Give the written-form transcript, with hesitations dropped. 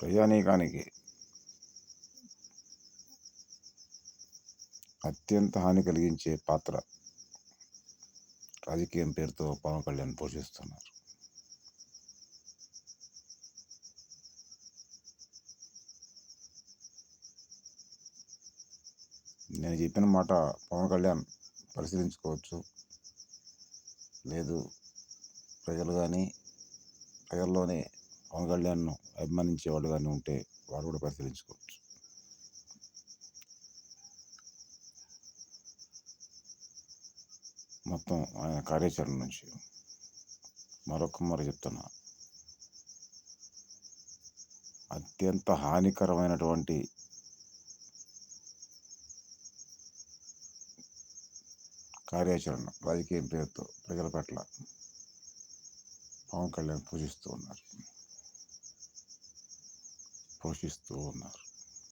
ప్రజానీకానికి అత్యంత హాని కలిగించే పాత్ర రాజకీయం పేరుతో పవన్ కళ్యాణ్ పోషిస్తున్నారు. నేను చెప్పిన మాట పవన్ కళ్యాణ్ పరిశీలించుకోవచ్చు. లేదు ప్రజలు కానీ ప్రజల్లోనే పవన్ కళ్యాణ్ను అభిమానించేవాళ్ళు కానీ ఉంటే వారు కూడా పరిశీలించుకోవచ్చు. మొత్తం ఆయన కార్యాచరణ నుంచి మరొక చెప్తున్నా, అత్యంత హానికరమైనటువంటి కార్యాచరణ రాజకీయం పేరుతో ప్రజల పట్ల పవన్ కళ్యాణ్ పోషిస్తూ ఉన్నారు.